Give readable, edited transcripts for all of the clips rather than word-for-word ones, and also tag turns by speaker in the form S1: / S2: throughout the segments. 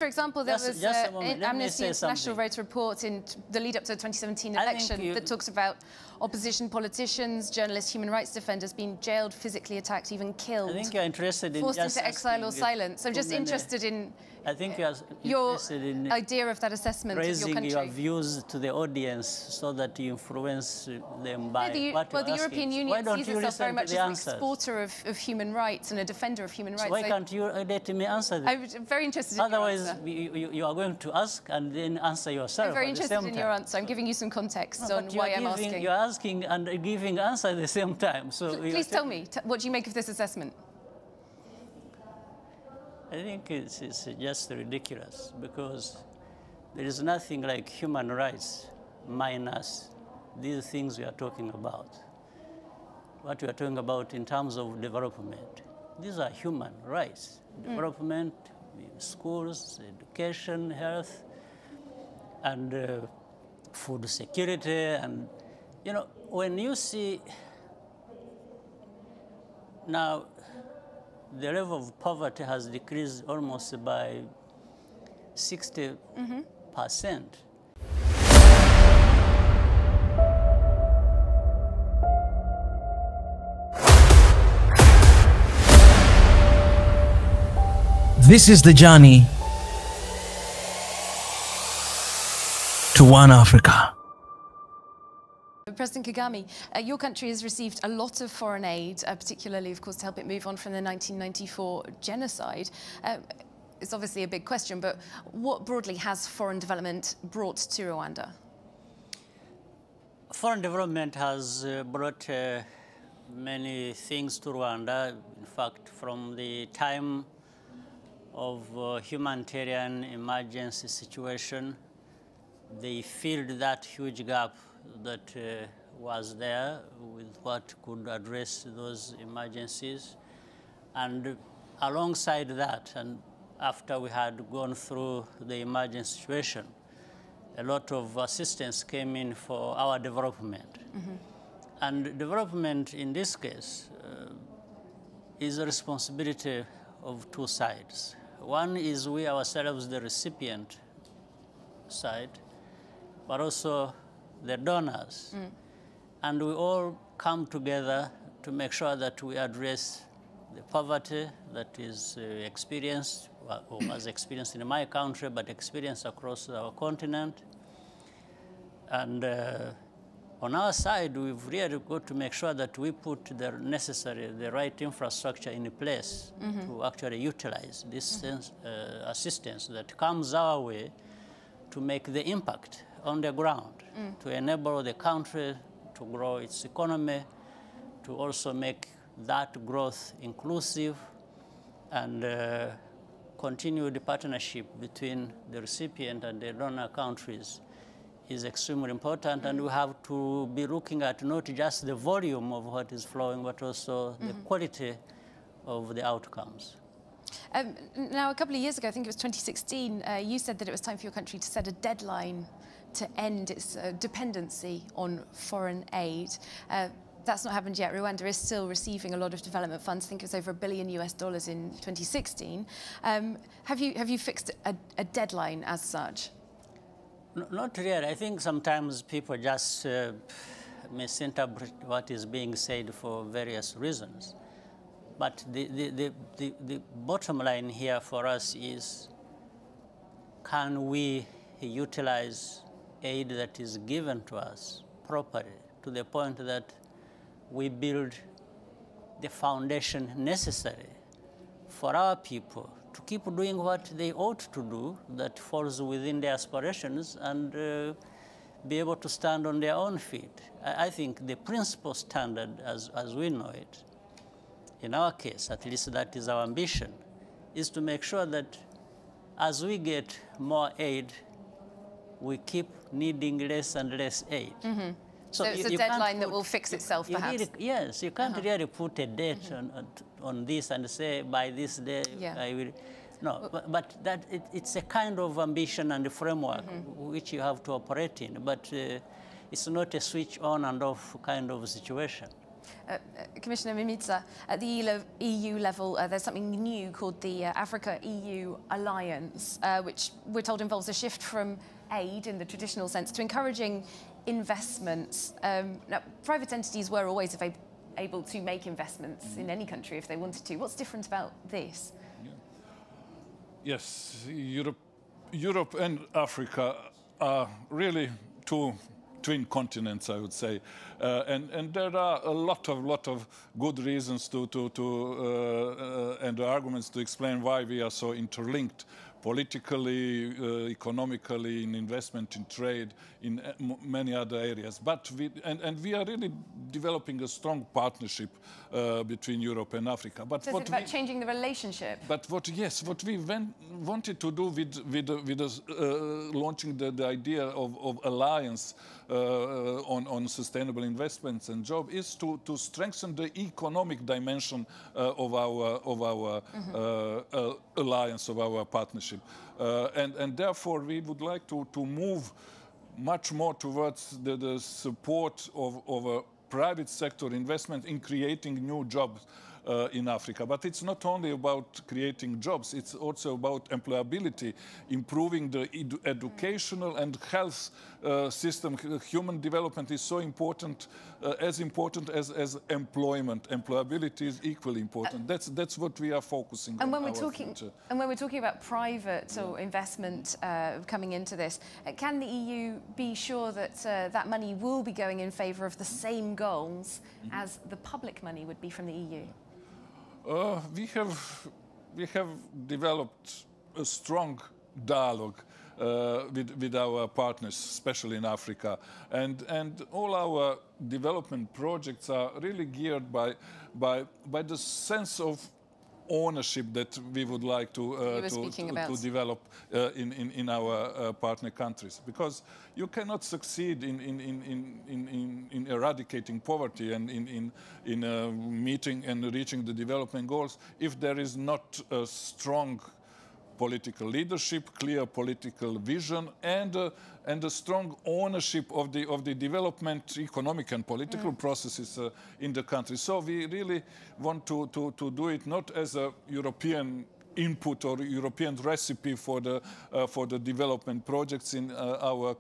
S1: For example, there was an Amnesty International wrote a report in the lead-up to the 2017 election that talks about opposition politicians, journalists, human rights defenders being jailed, physically attacked, even killed.
S2: I think you're interested in
S1: forced into exile or silence. I'm just interested in your idea of that assessment of your country.
S2: Raising your views to the audience so that you influence them by what you're asking.
S1: Well, the European Union sees itself very much as an exporter of human rights and a defender of human rights.
S2: So why can't you let me answer this?
S1: I'm very interested in your answer.
S2: Otherwise, you are going to ask and then answer yourself.
S1: I'm very interested in your answer. I'm giving you some context on why I'm asking.
S2: You're asking and giving answer at the same time. So
S1: please tell me, what do you make of this assessment?
S2: I think it's just ridiculous because there is nothing like human rights minus these things we are talking about. What we are talking about in terms of development. These are human rights. Development, schools, education, health, and food security. And, you know, when you see now, the level of poverty has decreased almost by 60%.
S3: This is the journey to one Africa.
S1: President Kagame, your country has received a lot of foreign aid, particularly, of course, to help it move on from the 1994 genocide. It's obviously a big question, but what broadly has foreign development brought to Rwanda?
S2: Foreign development has brought many things to Rwanda. In fact, from the time of humanitarian emergency situation, they filled that huge gap that was there with what could address those emergencies. And alongside that, and after we had gone through the emergency situation, a lot of assistance came in for our development. And development in this case is a responsibility of two sides. One is we ourselves, the recipient side, but also the donors. And we all come together to make sure that we address the poverty that is experienced, or was experienced in my country, but experienced across our continent. And on our side, we've really got to make sure that we put the right infrastructure in place to actually utilize this assistance that comes our way to make the impact on the ground, to enable the country to grow its economy, to also make that growth inclusive, and continue the partnership between the recipient and the donor countries is extremely important. And we have to be looking at not just the volume of what is flowing, but also the quality of the outcomes.
S1: Now, a couple of years ago, I think it was 2016, you said that it was time for your country to set a deadline to end its dependency on foreign aid. That's not happened yet. Rwanda is still receiving a lot of development funds. I think it was over $1 billion in 2016. Have you fixed a deadline as such?
S2: Not really. I think sometimes people just misinterpret what is being said for various reasons. But the bottom line here for us is, can we utilize aid that is given to us properly to the point that we build the foundation necessary for our people to keep doing what they ought to do that falls within their aspirations and be able to stand on their own feet. I think the principal standard, as we know it, in our case, at least that is our ambition, is to make sure that as we get more aid, we keep needing less and less aid.
S1: So it's a deadline that will fix itself, perhaps?
S2: Yes, you can't really put a date on this and say, by this day, I will. No, but that it's a kind of ambition and framework which you have to operate in, but it's not a switch on and off kind of situation.
S1: Commissioner Mimica, at the EU level, there's something new called the Africa-EU Alliance, which we're told involves a shift from aid in the traditional sense to encouraging investments. Now, private entities were always able to make investments in any country if they wanted to. What's different about this?
S4: Yes, Europe and Africa are really two twin continents, I would say, and there are a lot of good reasons and arguments to explain why we are so interlinked politically, economically, in investment, in trade, in many other areas. But we are really developing a strong partnership between Europe and Africa. But
S1: so is it about changing the relationship?
S4: But what we wanted to do with launching the idea of alliance on sustainable investments and jobs is to strengthen the economic dimension of our alliance, of our partnership. And therefore we would like to move much more towards the support of a private sector investment in creating new jobs in Africa. But it's not only about creating jobs, it's also about employability, improving the educational and health system. Human development is so important, as employment. Employability is equally important. That's what we are focusing on.
S1: And when we're talking about private or investment coming into this, can the EU be sure that that money will be going in favour of the same goals as the public money would be from the EU?
S4: We have developed a strong dialogue with our partners, especially in Africa, and all our development projects are really geared by the sense of ownership that we would like to develop in our partner countries, because you cannot succeed in eradicating poverty and in meeting and reaching the development goals if there is not a strong political leadership, clear political vision, and a strong ownership of the development, economic and political processes in the country. So we really want to do it not as a European input or European recipe for the development projects in our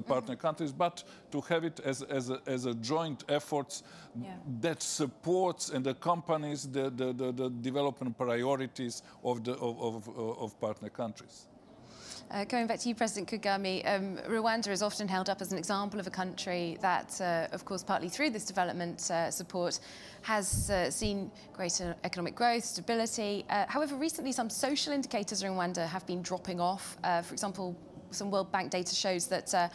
S4: partner countries, but to have it as a joint effort that supports and accompanies the development priorities of partner countries.
S1: Going back to you, President Kagame, Rwanda is often held up as an example of a country that, of course, partly through this development support, has seen greater economic growth, stability. However, recently some social indicators in Rwanda have been dropping off. For example, some World Bank data shows that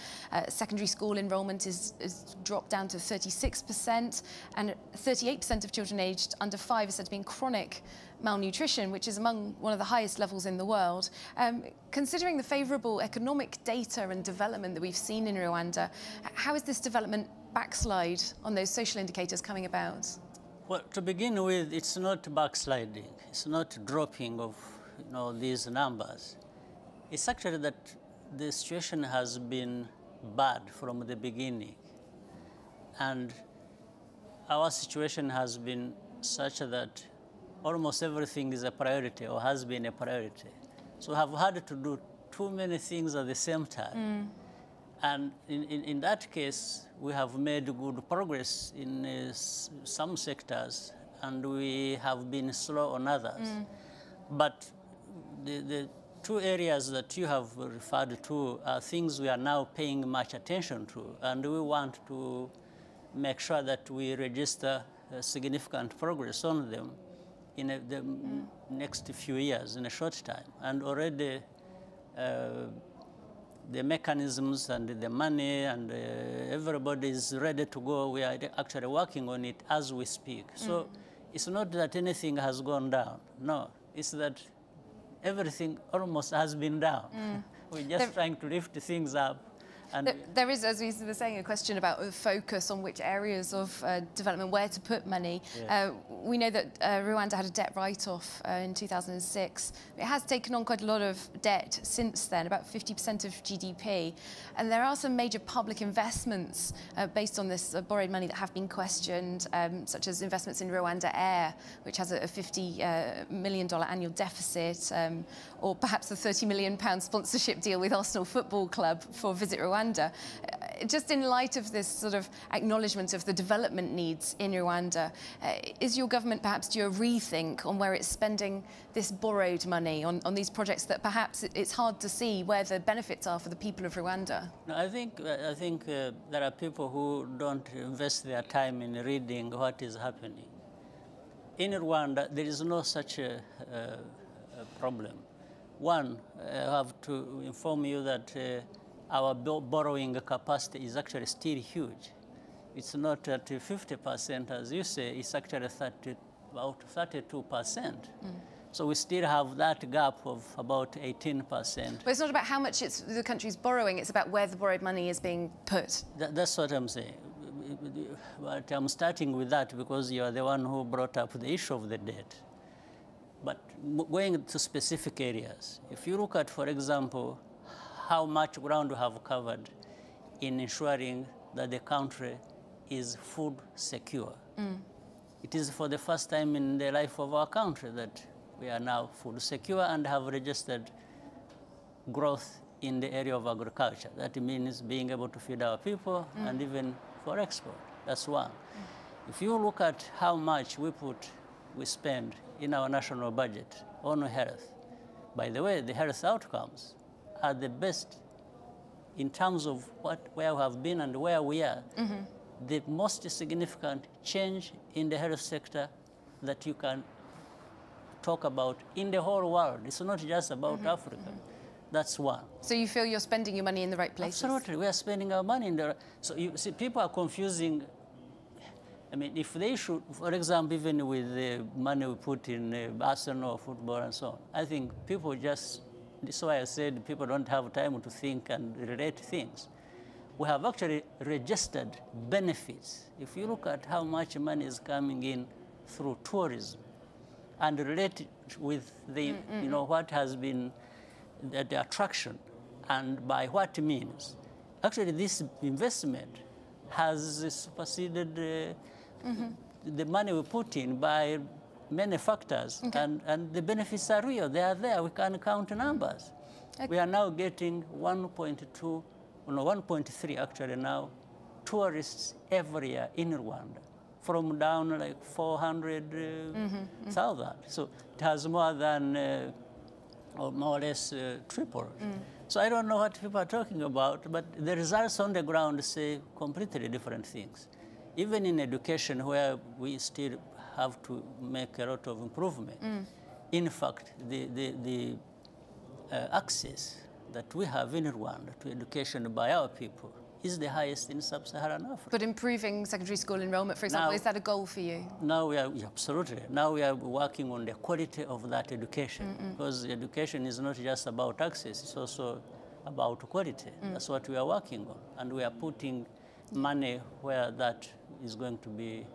S1: secondary school enrolment is dropped down to 36%, and 38% of children aged under 5 are said to be in chronic malnutrition, which is among one of the highest levels in the world. Considering the favourable economic data and development that we've seen in Rwanda, how is this development backslide on those social indicators coming about?
S2: Well, to begin with, it's not backsliding. It's not dropping of these numbers. It's actually that the situation has been bad from the beginning. And our situation has been such that almost everything is a priority or has been a priority. So we have had to do too many things at the same time. And in that case, we have made good progress in some sectors, and we have been slow on others. But the two areas that you have referred to are things we are now paying much attention to, and we want to make sure that we register significant progress on them in the next few years, in a short time. And already the mechanisms and the money and everybody is ready to go. We are actually working on it as we speak. So it's not that anything has gone down. No, it's that everything almost has been down. We're just trying to lift things up And
S1: there is, as we were saying, a question about focus on which areas of development, where to put money.
S2: Yeah.
S1: We know that Rwanda had a debt write-off in 2006. It has taken on quite a lot of debt since then, about 50% of GDP. And there are some major public investments based on this borrowed money that have been questioned, such as investments in Rwanda Air, which has a $50 million annual deficit, or perhaps a £30 million sponsorship deal with Arsenal Football Club for Visit Rwanda. Just in light of this sort of acknowledgement of the development needs in Rwanda, is your government perhaps due a rethink on where it's spending this borrowed money on these projects that perhaps it's hard to see where the benefits are for the people of Rwanda?
S2: No, I think there are people who don't invest their time in reading what is happening. In Rwanda, there is no such a problem. One, I have to inform you that our borrowing capacity is actually still huge. It's not at 50%, as you say, it's actually about 32%. So we still have that gap of about 18%.
S1: But it's not about how much the country's borrowing, it's about where the borrowed money is being put.
S2: That's what I'm saying. But I'm starting with that because you are the one who brought up the issue of the debt. But going to specific areas, if you look at, for example, how much ground we have covered in ensuring that the country is food secure. It is for the first time in the life of our country that we are now food secure and have registered growth in the area of agriculture. That means being able to feed our people and even for export. That's one. If you look at how much we spend in our national budget on health, by the way, the health outcomes are the best in terms of where we have been and where we are. The most significant change in the health sector that you can talk about in the whole world. It's not just about Africa. That's one.
S1: So you feel you're spending your money in the right places?
S2: Absolutely. We are spending our money in the... So you see, people are confusing... I mean, if they should, for example, even with the money we put in Arsenal, football, and so on, I think people just... This is why I said people don't have time to think and relate things. We have actually registered benefits. If you look at how much money is coming in through tourism and relate it with the, you know, what has been the attraction and by what means, actually this investment has superseded the money we put in by many factors, and the benefits are real. They are there. We can count numbers. We are now getting 1.3 actually now tourists every year in Rwanda, from down like 400,000. So it has more than, or more or less tripled. So I don't know what people are talking about, but the results on the ground say completely different things. Even in education, where we still have to make a lot of improvement. In fact, the access that we have in Rwanda to education by our people is the highest in sub-Saharan Africa.
S1: But improving secondary school enrollment, for example, is that a goal for you?
S2: Now we are, absolutely. Now we are working on the quality of that education, because education is not just about access, it's also about quality. That's what we are working on. And we are putting money where that is going to be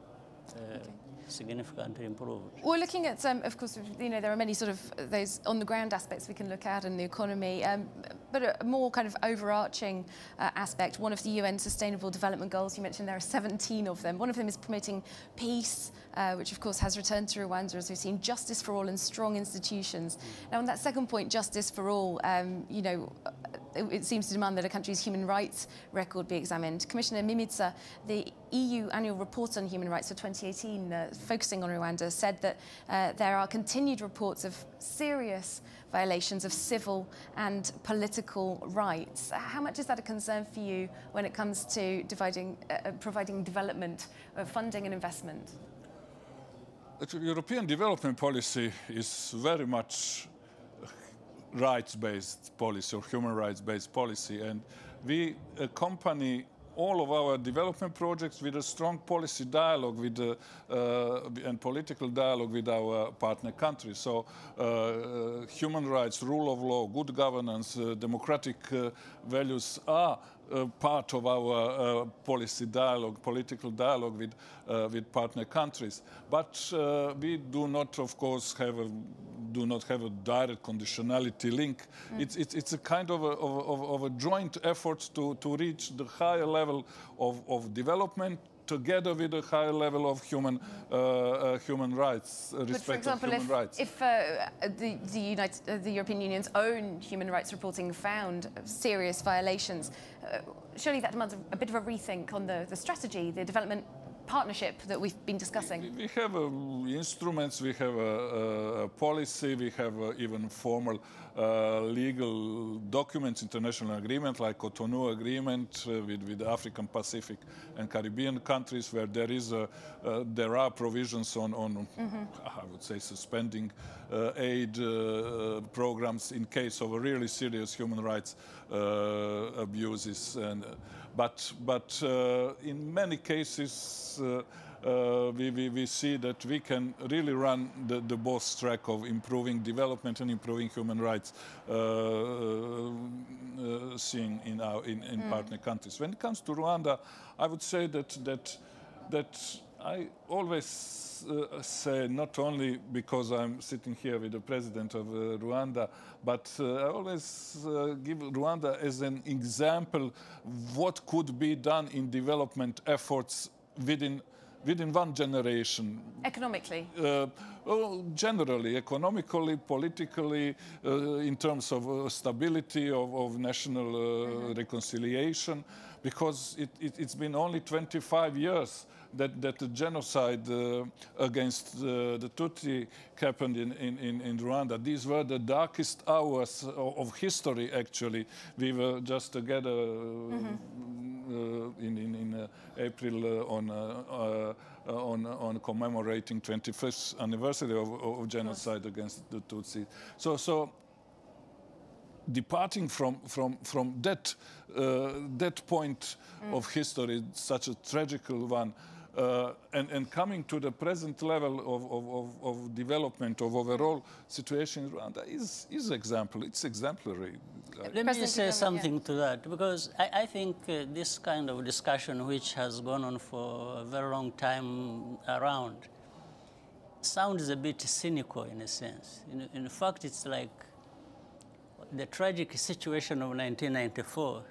S2: significantly improved.
S1: We're looking at, of course, you know, there are many sort of those on-the-ground aspects we can look at in the economy, but a more kind of overarching aspect, one of the UN Sustainable Development Goals, you mentioned there are 17 of them. One of them is promoting peace, which of course has returned to Rwanda, as we've seen, justice for all and strong institutions. Now, on that second point, justice for all, you know, it seems to demand that a country's human rights record be examined. Commissioner Mimitsa, the EU annual report on human rights for 2018, focusing on Rwanda, said that there are continued reports of serious violations of civil and political rights. How much is that a concern for you when it comes to providing development, funding and investment?
S4: Actually, European development policy is very much rights-based policy or human rights-based policy, and we accompany all of our development projects with a strong policy dialogue with and political dialogue with our partner countries. So human rights, rule of law, good governance, democratic values are part of our policy dialogue, political dialogue with partner countries. But we do not, of course, have a direct conditionality link. It's a kind of a joint effort to reach the higher level of development, together with a higher level of human rights, respect of human rights.
S1: If the European Union's own human rights reporting found serious violations, surely that demands a bit of a rethink on the strategy, the development partnership that we've been discussing.
S4: We have instruments, we have a policy, we have even formal legal documents, international agreement like Cotonou Agreement with African, Pacific and Caribbean countries, where there are provisions on I would say, suspending aid programs in case of a really serious human rights abuses. But in many cases, we see that we can really run the both track of improving development and improving human rights, seeing in partner countries. When it comes to Rwanda, I would say that I always say, not only because I'm sitting here with the president of Rwanda, but I always give Rwanda as an example what could be done in development efforts within one generation.
S1: Economically?
S4: Generally, economically, politically, in terms of stability, of national reconciliation, because it's been only 25 years that the genocide against the Tutsi happened in Rwanda. These were the darkest hours of history, actually. We were just together in April on commemorating 25th anniversary of genocide against the Tutsi. So departing from that point of history, such a tragical one, and coming to the present level of development of overall situation in Rwanda is exemplary. It's exemplary.
S2: Let me say something to that, because I think this kind of discussion, which has gone on for a very long time around, sounds a bit cynical in a sense. In fact, it's like the tragic situation of 1994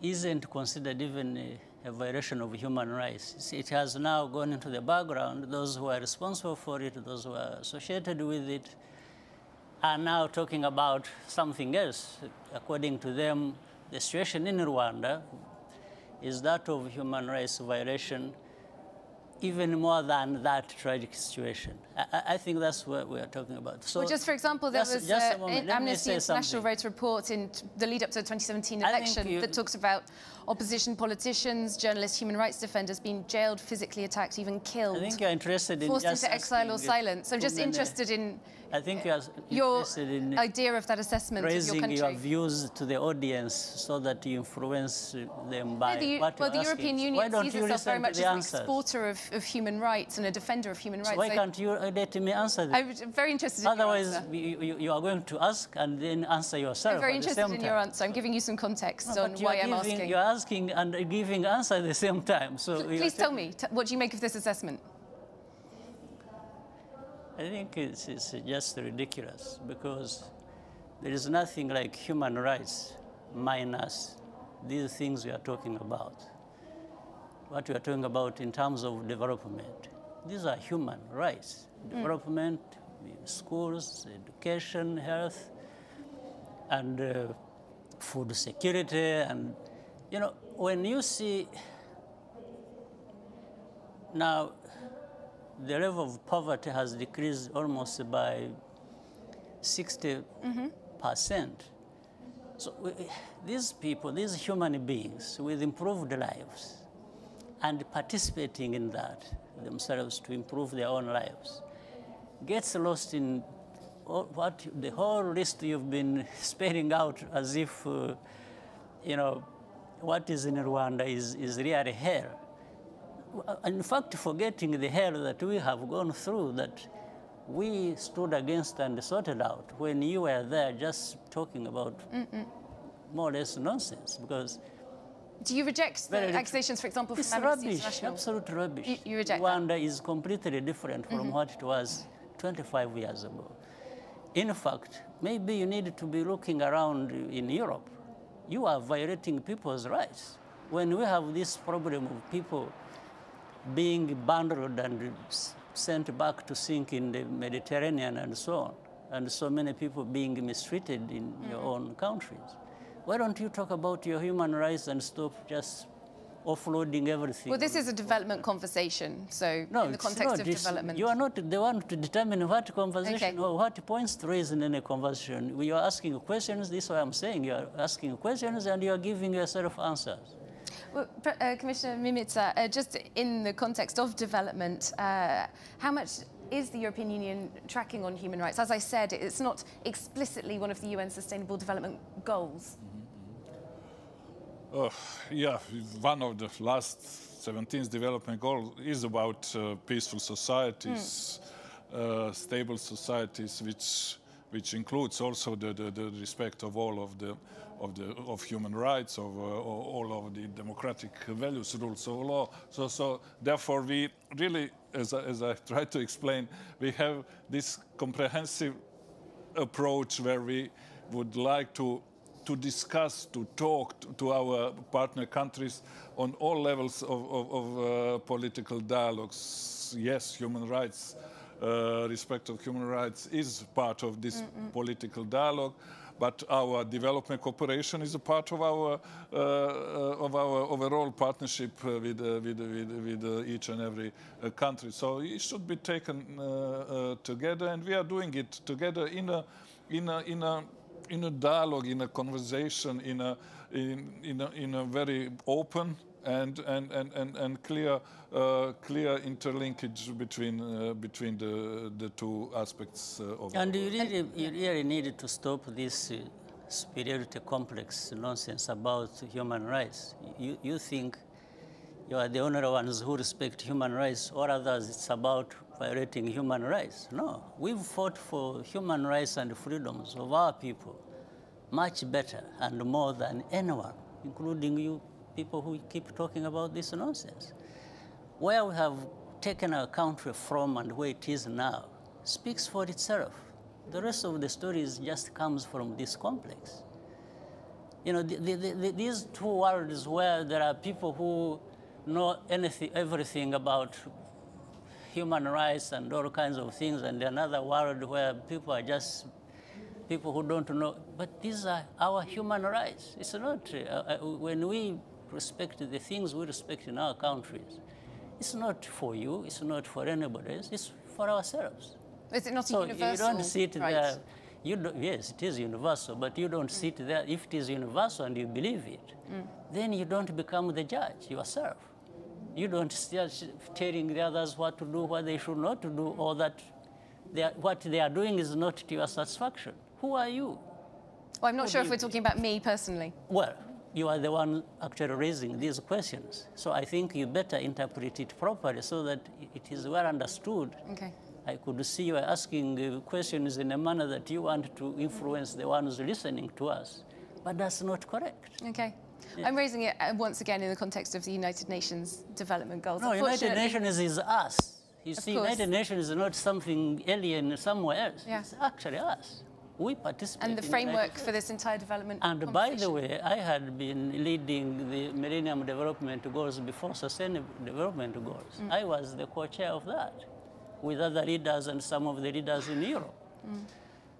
S2: isn't considered even a violation of human rights. It has now gone into the background. Those who are responsible for it, those who are associated with it, are now talking about something else. According to them, the situation in Rwanda is that of human rights violation, even more than that tragic situation. I think that's what we are talking about. So,
S1: well, just for example, there was an Amnesty International wrote a report in the lead up to the 2017 election that talks about opposition politicians, journalists, human rights defenders being jailed, physically attacked, even killed.
S2: I think you're interested in
S1: forced into exile or silence. I'm just interested in your idea of that assessment of your country.
S2: Raising your views to the audience so that you influence them by what
S1: well, the European Union sees itself very much as an exporter of human rights and a defender of human rights.
S2: So why can't you let me answer this?
S1: I'm very interested in
S2: Otherwise,
S1: your answer.
S2: you are going to ask and then answer yourself.
S1: I'm very interested in your answer. I'm giving you some context on why I'm asking.
S2: You're asking and giving answer at the same time. So
S1: please tell me, what do you make of this assessment?
S2: I think it's just ridiculous, because there is nothing like human rights minus these things we are talking about. What we are talking about in terms of development. These are human rights. Development, schools, education, health, and food security. And, you know, when you see now, the level of poverty has decreased almost by 60%. So these people, these human beings with improved lives and participating in that themselves to improve their own lives, gets lost in the whole list you've been spelling out as if, you know, what is in Rwanda is really hell. In fact, forgetting the hell that we have gone through, that we stood against and sorted out when you were there just talking about more or less nonsense, because
S1: do you reject the accusations, for example, from
S2: it's
S1: Amnesty
S2: rubbish,
S1: International?
S2: absolute rubbish.
S1: You reject
S2: Rwanda
S1: that?
S2: is completely different from what it was 25 years ago. In fact, maybe you need to be looking around in Europe. You are violating people's rights. When we have this problem of people being bundled and sent back to sink in the Mediterranean and so on, and so many people being mistreated in your own countries, why don't you talk about your human rights and stop just offloading everything?
S1: Well, this is a development conversation, so
S2: no,
S1: in the context
S2: not.
S1: of development.
S2: You are not the one to determine what conversation or what points to raise in any conversation. We are asking questions, this is what I'm saying. You are asking questions and you are giving yourself answers.
S1: Well, Commissioner Mimica, just in the context of development, how much is the European Union tracking on human rights? As I said, it's not explicitly one of the UN Sustainable Development Goals.
S4: Yeah, one of the last 17th development goals is about peaceful societies, stable societies, which includes also the respect of all of human rights, of all of the democratic values, rules of law. So therefore, we really, as I tried to explain, we have this comprehensive approach where we would like to discuss, to talk to our partner countries on all levels of political dialogues. Yes, human rights, respect of human rights is part of this political dialogue, but our development cooperation is a part of our overall partnership with each and every country. So it should be taken together, and we are doing it together in a dialogue, in a conversation, in a very open and clear interlinkage between the two aspects of.
S2: And you really need to stop this superiority complex nonsense about human rights. You think you are the only ones who respect human rights, or others it's about violating human rights. No, we've fought for human rights and freedoms of our people much better and more than anyone, including you people who keep talking about this nonsense. Where we have taken our country from and where it is now speaks for itself. The rest of the stories just comes from this complex. You know, these two worlds where there are people who know everything about human rights and all kinds of things, and another world where people are just people who don't know. But these are our human rights. It's not, when we respect the things we respect in our countries, it's not for you, it's not for anybody else, it's for ourselves.
S1: Is it not
S2: so
S1: a universal
S2: you don't sit
S1: right?
S2: there. Yes, it is universal, but you don't sit there. If it is universal and you believe it, then you don't become the judge yourself. You don't start telling the others what to do, what they should not to do, or that what they are doing is not to your satisfaction. Who are you?
S1: Well, I'm not sure if we're talking about me personally.
S2: Well, you are the one actually raising these questions. So I think you better interpret it properly so that it is well understood.
S1: Okay.
S2: I could see you asking questions in a manner that you want to influence the ones listening to us. But that's not correct.
S1: Okay. Yeah. I'm raising it once again in the context of the United Nations Development Goals.
S2: No, United Nations is us. You see, United Nations is not something alien somewhere else. Yeah. It's actually us. We participate.
S1: And the framework for this entire development.
S2: And by the way, I had been leading the Millennium Development Goals before Sustainable Development Goals. I was the co-chair of that, with other leaders and some of the leaders in Europe.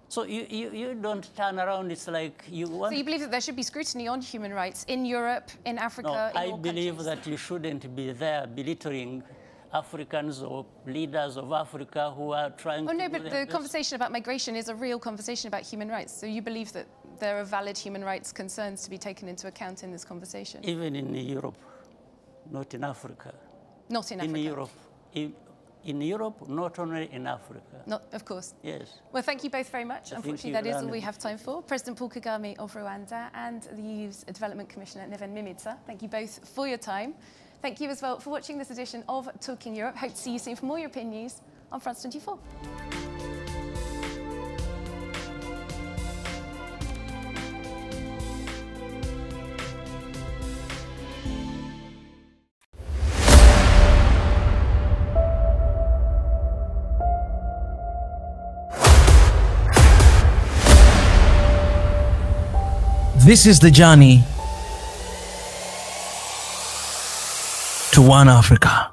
S2: So you don't turn around, it's like you want...
S1: So you believe that there should be scrutiny on human rights in Europe, in Africa,
S2: No, I believe that you shouldn't be there belittling Africans or leaders of Africa who are trying to...
S1: Oh, no, but the conversation about migration is a real conversation about human rights. So you believe that there are valid human rights concerns to be taken into account in this conversation?
S2: Even in Europe, not in Africa.
S1: Not in Africa?
S2: In Europe. In Europe, not only in Africa.
S1: Not, of course.
S2: Yes.
S1: Well, thank you both very much. Unfortunately, that is all we have time for. President Paul Kagame of Rwanda and the EU's Development Commissioner, Neven Mimica. Thank you both for your time. Thank you as well for watching this edition of Talking Europe. Hope to see you soon for more European news on France 24.
S3: This is the journey to One Africa.